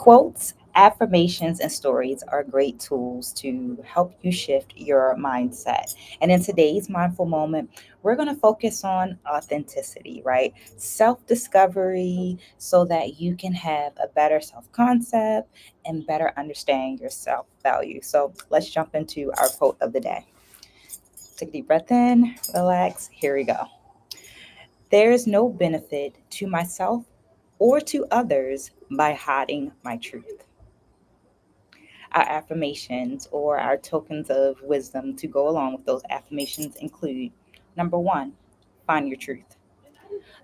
Quotes, affirmations, and stories are great tools to help you shift your mindset. And in today's mindful moment, we're going to focus on authenticity, right? Self discovery, so that you can have a better self concept and better understand your self value. So let's jump into our quote of the day. Take a deep breath in, relax. Here we go. There is no benefit to myself or to others by hiding my truth. Our affirmations or our tokens of wisdom to go along with those affirmations include: number one, find your truth.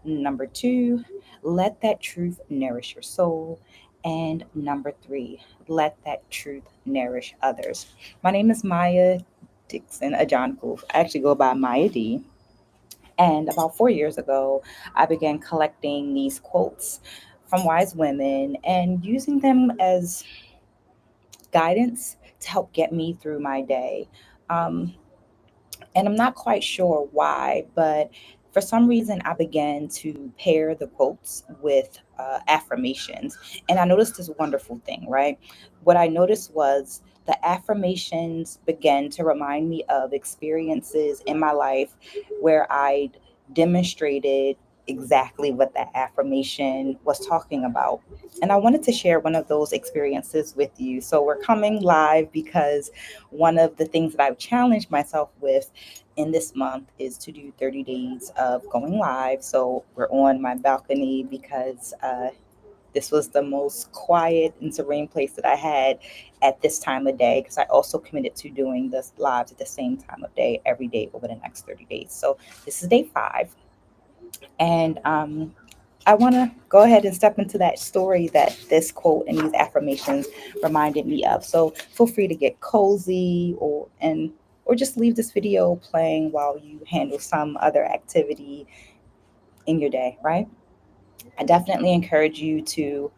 Number two, let that truth nourish your soul. And number three, let that truth nourish others. My name is Maya Dixon Ajanku. I actually go by Maya D. And about 4 years ago, I began collecting these quotes from wise women and using them as guidance to help get me through my day. Um, and I'm not quite sure why, but for some reason, I began to pair the quotes with affirmations. And I noticed this wonderful thing, right? What I noticed was the affirmations began to remind me of experiences in my life where I demonstrated exactly what that affirmation was talking about. And I wanted to share one of those experiences with you. So we're coming live because one of the things that I've challenged myself with in this month is to do 30 days of going live. So we're on my balcony because this was the most quiet and serene place that I had at this time of day, because I also committed to doing this lives at the same time of day every day over the next 30 days. So this is day 5. And I want to go ahead and step into that story that this quote and these affirmations reminded me of. So feel free to get cozy or just leave this video playing while you handle some other activity in your day, right? I definitely encourage you to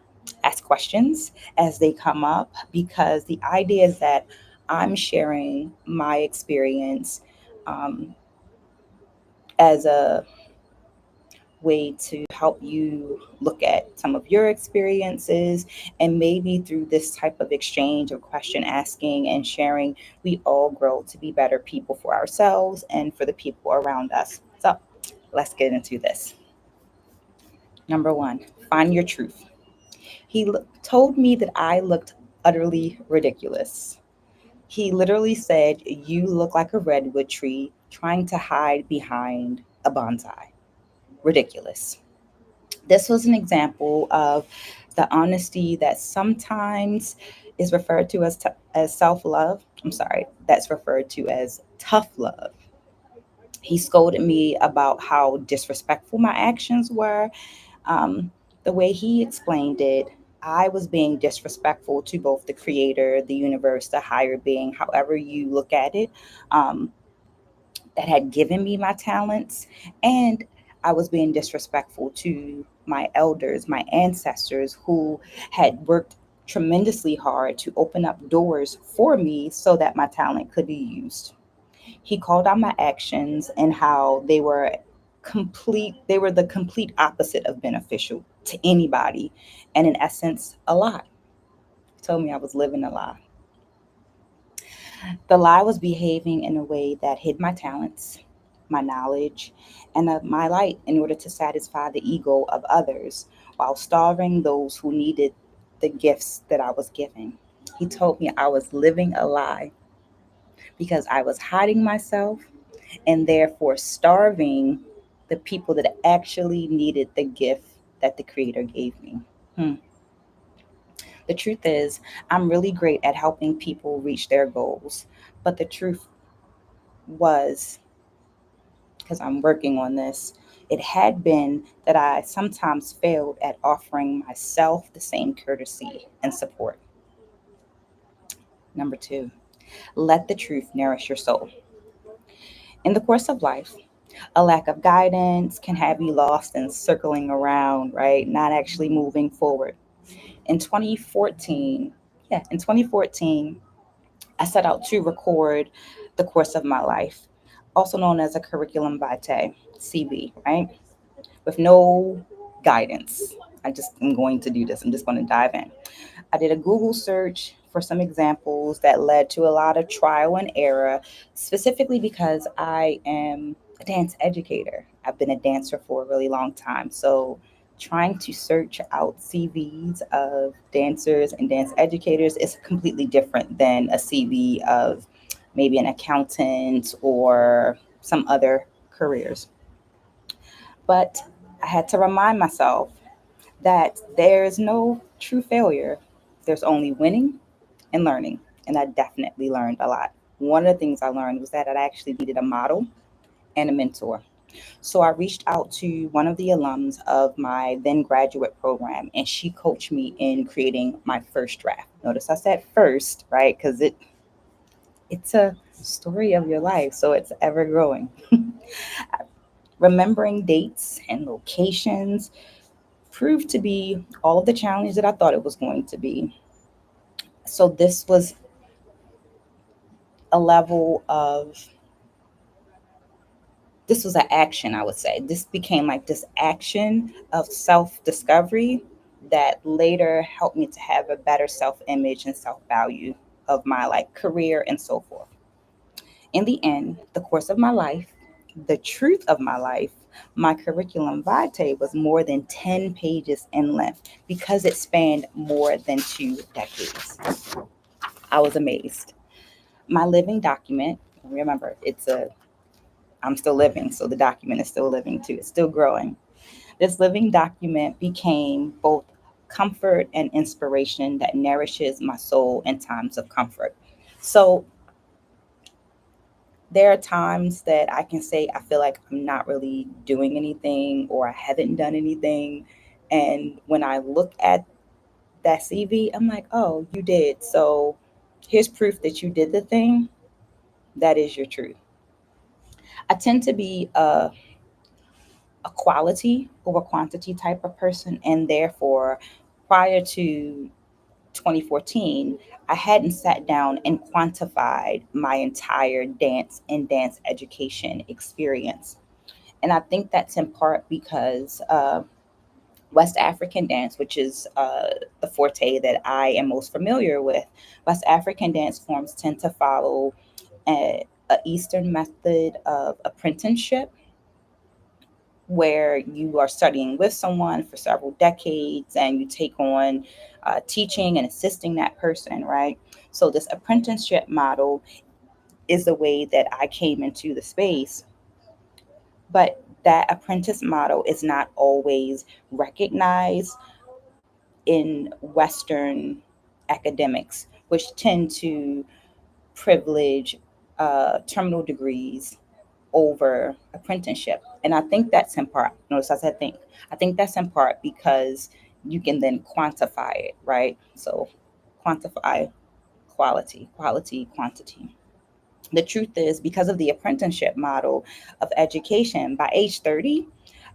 ask questions as they come up, because the idea is that I'm sharing my experience um, as a way to help you look at some of your experiences. And maybe through this type of exchange of question asking and sharing, we all grow to be better people for ourselves and for the people around us. So let's get into this. Number one, find your truth. Told me that I looked utterly ridiculous. He literally said, "You look like a redwood tree trying to hide behind a bonsai." Ridiculous. This was an example of the honesty that sometimes is referred to as self love. I'm sorry, that's referred to as tough love. He scolded me about how disrespectful my actions were. Um, the way he explained it, I was being disrespectful to both the creator, the universe, the higher being, however you look at it. Um, that had given me my talents, and I was being disrespectful to my elders, my ancestors who had worked tremendously hard to open up doors for me so that my talent could be used. He called out my actions and how they were the complete opposite of beneficial to anybody, and in essence a lie. He told me I was living a lie. The lie was behaving in a way that hid my talents, my knowledge, and my light in order to satisfy the ego of others while starving those who needed the gifts that I was giving. He told me I was living a lie because I was hiding myself and therefore starving the people that actually needed the gift that the Creator gave me. Hmm. The truth is, I'm really great at helping people reach their goals, but the truth was, because I'm working on this, it had been that I sometimes failed at offering myself the same courtesy and support. Number two, let the truth nourish your soul. In the course of life, a lack of guidance can have you lost and circling around, right? Not actually moving forward. In 2014, in 2014, I set out to record the course of my life, also known as a curriculum vitae, CB, right? With no guidance. I just am going to do this. I'm just going to dive in. I did a Google search for some examples that led to a lot of trial and error, specifically because I am a dance educator. I've been a dancer for a really long time. So, trying to search out CVs of dancers and dance educators is completely different than a CV of maybe an accountant or some other careers. But I had to remind myself that there's no true failure. There's only winning and learning. And I definitely learned a lot. One of the things I learned was that I actually needed a model and a mentor. So I reached out to one of the alums of my then graduate program, and she coached me in creating my first draft. Notice I said first, right? Because it's a story of your life, so it's ever growing. Remembering dates and locations proved to be all of the challenge that I thought it was going to be. So a level of this was an action, I would say. This became like this action of self discovery that later helped me to have a better self image and self value of my like career and so forth. In the end, the course of my life, the truth of my life, my curriculum vitae was more than 10 pages in length because it spanned more than 2 decades. I was amazed. My living document, remember, I'm still living, so the document is still living too. It's still growing. This living document became both comfort and inspiration that nourishes my soul in times of comfort. So there are times that I can say I feel like I'm not really doing anything or I haven't done anything. And when I look at that CV, I'm like, oh, you did. So here's proof that you did the thing. That is your truth. I tend to be a quality over quantity type of person. And therefore, prior to 2014, I hadn't sat down and quantified my entire dance and dance education experience. And I think that's in part because West African dance, which is the forte that I am most familiar with, West African dance forms tend to follow a Eastern method of apprenticeship where you are studying with someone for several decades and you take on teaching and assisting that person, right? So, this apprenticeship model is the way that I came into the space, but that apprentice model is not always recognized in Western academics, which tend to privilege terminal degrees over apprenticeship. And I think that's in part, notice I said think, I think that's in part because you can then quantify it, right? So quantify quality, quality, quantity. The truth is, because of the apprenticeship model of education, by age 30,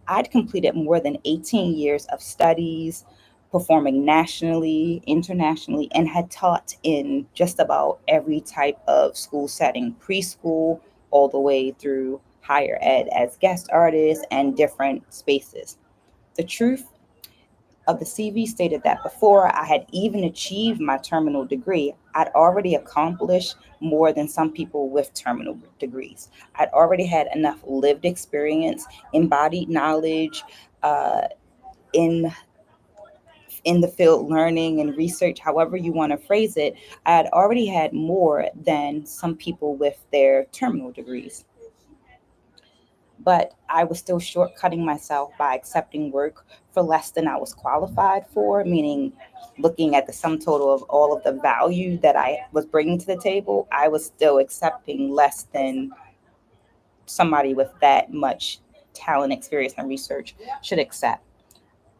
I'd completed more than 18 years of studies, performing nationally, internationally, and had taught in just about every type of school setting, preschool all the way through higher ed as guest artists and different spaces. The truth of the CV stated that before I had even achieved my terminal degree, I'd already accomplished more than some people with terminal degrees. I'd already had enough lived experience, embodied knowledge, uh, in in the field learning and research, however you want to phrase it. I had already had more than some people with their terminal degrees, but I was still shortcutting myself by accepting work for less than I was qualified for, meaning looking at the sum total of all of the value that I was bringing to the table, I was still accepting less than somebody with that much talent, experience, and research should accept.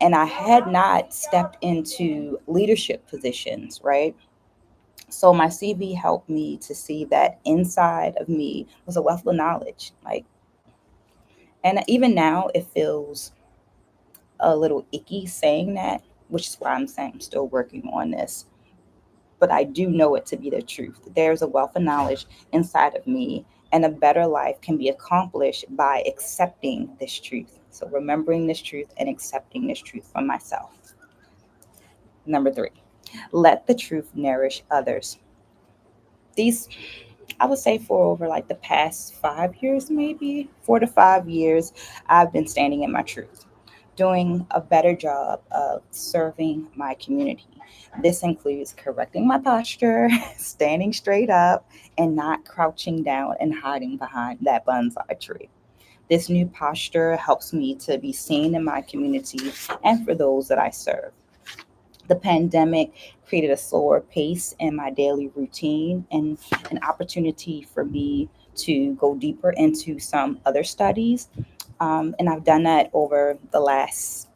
And I had not stepped into leadership positions, right? So my CV helped me to see that inside of me was a wealth of knowledge. And even now, it feels a little icky saying that, which is why I'm saying I'm still working on this. But I do know it to be the truth. There's a wealth of knowledge inside of me, and a better life can be accomplished by accepting this truth. So, remembering this truth and accepting this truth for myself. Number three, let the truth nourish others. These, I would say, for over like the past 5 years, maybe 4 to 5 years, I've been standing in my truth, doing a better job of serving my community. This includes correcting my posture, standing straight up, and not crouching down and hiding behind that bonsai tree. This new posture helps me to be seen in my community and for those that I serve. The pandemic created a slower pace in my daily routine and an opportunity for me to go deeper into some other studies. And I've done that over the last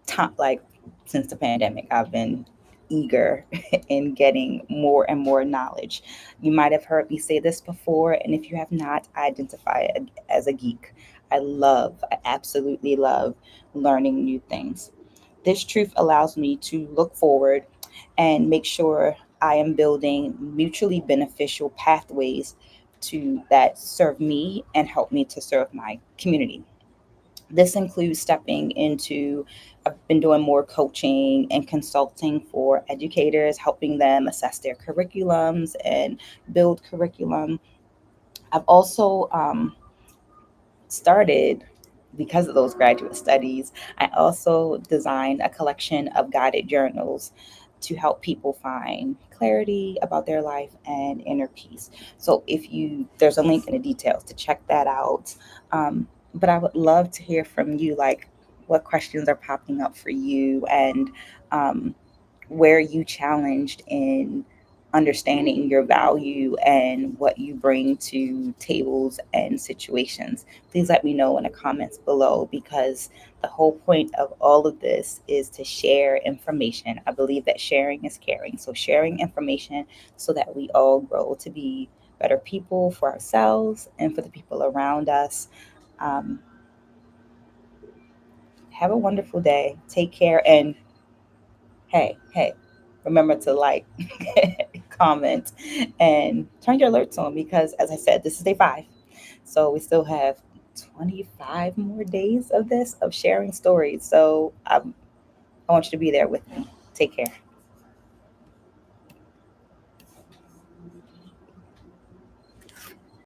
time, like since the pandemic. I've been eager in getting more and more knowledge. You might have heard me say this before, and if you have not, I identify as a geek. I absolutely love learning new things. This truth allows me to look forward and make sure I am building mutually beneficial pathways to that serve me and help me to serve my community. This includes stepping into, I've been doing more coaching and consulting for educators, helping them assess their curriculums and build curriculum. I've also started, because of those graduate studies, I also designed a collection of guided journals to help people find clarity about their life and inner peace. So if you, there's a link in the details to check that out. But I would love to hear from you, like what questions are popping up for you, and um, where you challenged in understanding your value and what you bring to tables and situations. Please let me know in the comments below, because the whole point of all of this is to share information. I believe that sharing is caring. So sharing information so that we all grow to be better people for ourselves and for the people around us. Um, have a wonderful day. Take care. And hey, remember to like, comment, and turn your alerts on, because, as I said, this is day 5. So we still have 25 more days of this, of sharing stories. So I want you to be there with me. Take care.